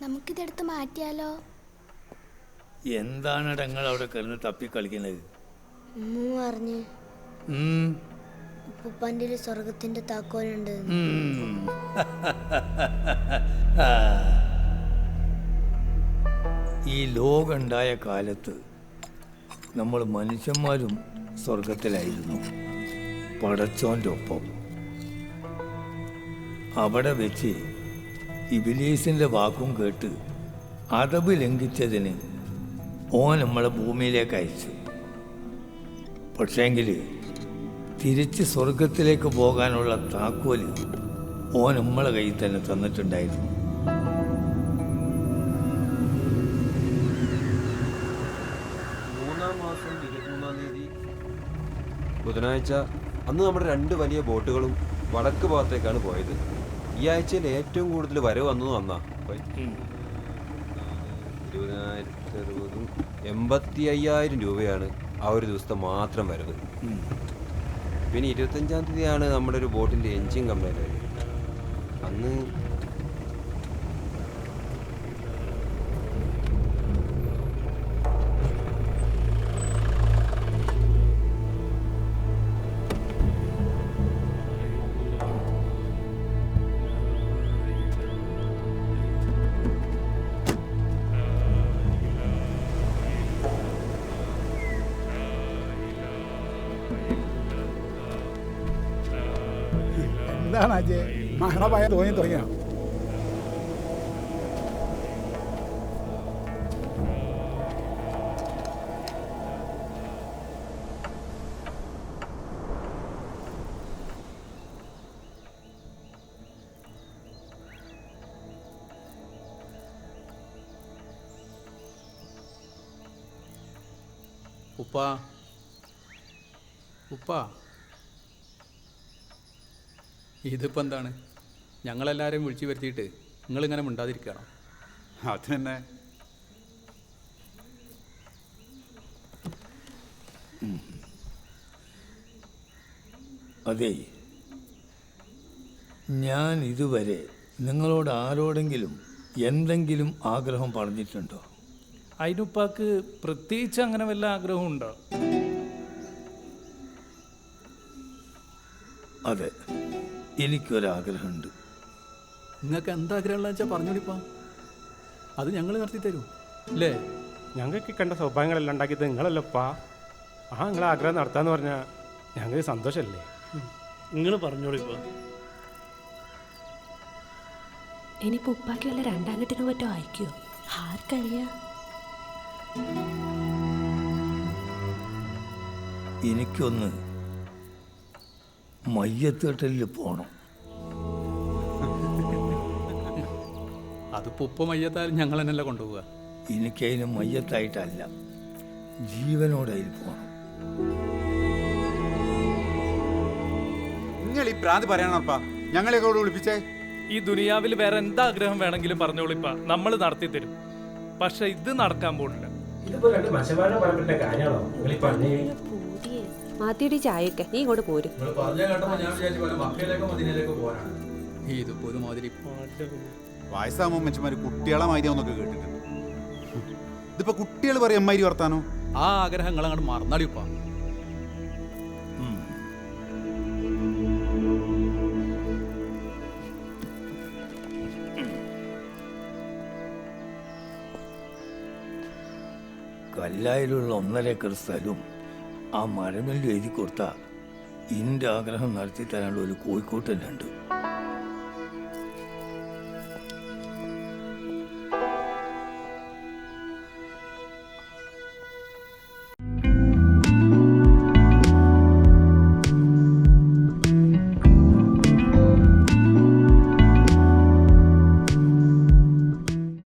നമുക്കിതെടുത്ത് മാറ്റിയാലോ? എന്താണ് നിങ്ങൾ അവിടെ കിടന്ന് തപ്പിക്കളിക്കുന്നത്? പറഞ്ഞു ഉപ്പാൻ്റെ സ്വർഗത്തിന്റെ താക്കോലുണ്ട്. ഈ ലോകമുണ്ടായ കാലത്ത് നമ്മൾ മനുഷ്യന്മാരും സ്വർഗത്തിലായിരുന്നു, പടച്ചോൻ്റെ ഒപ്പം. അവിടെ വെച്ച് ഇബ്ലീസിൻ്റെ വാക്കും കേട്ട് അദബ് ലംഘിച്ചതിന് ഓൻ നമ്മളെ ഭൂമിയിലേക്ക് അയച്ചു. പക്ഷേങ്കിൽ തിരിച്ച് സ്വർഗത്തിലേക്ക് പോകാനുള്ള താക്കോല് ഓൻ നമ്മളെ കയ്യിൽ തന്നെ തന്നിട്ടുണ്ടായിരുന്നു. മാസം 23-ാം തീയതി ബുധനാഴ്ച അന്ന് നമ്മുടെ 2 വലിയ ബോട്ടുകളും വടക്ക് ഭാഗത്തേക്കാണ് പോയത്. ഈ ആഴ്ചയിൽ ഏറ്റവും കൂടുതൽ വരവ് വന്നത് അന്നാ. 85,000 രൂപയാണ് ആ ഒരു ദിവസത്തെ മാത്രം വരവ്. പിന്നെ 25-ാം തീയതിയാണ് നമ്മുടെ ഒരു ബോട്ടിൻ്റെ എൻജിൻ കംപ്ലൈൻ്റ് ആയത്. അന്ന് എന്താണ് അജയ് മഹണമായ തോന്നി തുടങ്ങിയോ? ഉപ്പാ ഉപ്പാ, ഇതിപ്പോൾ എന്താണ്? ഞങ്ങളെല്ലാവരെയും വിളിച്ചു വരുത്തിയിട്ട് നിങ്ങളിങ്ങനെ മിണ്ടാതിരിക്കുകയാണോ? അത് തന്നെ. അതെ, ഞാൻ ഇതുവരെ നിങ്ങളോട് ആരോടെങ്കിലും എന്തെങ്കിലും ആഗ്രഹം പറഞ്ഞിട്ടുണ്ടോ? അതിനുപ്പാക്ക് പ്രത്യേകിച്ച് അങ്ങനെ വല്ല ആഗ്രഹം ഉണ്ടോ? അതെ, എനിക്കൊരാഗ്രഹമുണ്ട്. നിങ്ങൾക്ക് എന്താഗ്രഹമുള്ള വെച്ചാൽ പറഞ്ഞോളിപ്പാ, അത് ഞങ്ങൾ നടത്തി തരൂ അല്ലേ? ഞങ്ങൾക്ക് കണ്ട സൗഭാഗ്യങ്ങളെല്ലാം ഉണ്ടാക്കിയത് നിങ്ങളല്ലപ്പാ. നിങ്ങളെ ആഗ്രഹം നടത്താന്ന് പറഞ്ഞാൽ ഞങ്ങൾക്ക് സന്തോഷമല്ലേ? നിങ്ങൾ പറഞ്ഞോളിപ്പാ. ഇനിയിപ്പോൾ ഉപ്പാക്ക് വല്ല 2ാം കെട്ടിനോ മറ്റോ അയക്കുമോ? ആർക്കറിയാ? എനിക്കൊന്ന് മയ്യത്തേട്ടലിൽ പോകണം. അതിപ്പോൾ ഉപ്പ മയ്യത്തായാലും ഞങ്ങൾ തന്നെയല്ല കൊണ്ടുപോവുക. എനിക്കതിന് മയ്യത്തായിട്ടല്ല, ജീവനോടെ അതിൽ പോകണം. നിങ്ങൾ ഈ പ്രാന്ത് പറയാനപ്പാ ഞങ്ങളെ കൂടെ വിളിപ്പിച്ചേ. ഈ ദുനിയാവിൽ വേറെ എന്താഗ്രഹം വേണമെങ്കിലും പറഞ്ഞോളിപ്പാ, നമ്മൾ നടത്തി തരും. പക്ഷെ ഇത് നടക്കാൻ പോണില്ല. മാത്തിയുടെ ചായയൊക്കെ നീ ഇങ്ങോട്ട് പോരും. ഇതിപ്പോൾ ഒരു മാതിരി വയസ്സാകുമ്പോൾ മനുഷ്യന്മാർ കുട്ടികളെ മാതിരിയാന്നൊക്കെ കേട്ടിട്ടുണ്ട്. ഇതിപ്പോ കുട്ടികൾ പറയും അമ്മാരി വർത്താനോ? ആ ആഗ്രഹങ്ങൾ അങ്ങോട്ട് മറന്നടിപ്പാ. കല്ലായിലുള്ള 1.5 ഏക്കർ സ്ഥലവും ആ മരമില്ലും എഴുതി കൊടുത്താൽ എൻ്റെ ആഗ്രഹം നടത്തി തരാനുള്ള ഒരു കോഴിക്കോട്ട് തന്നെ ഉണ്ട്.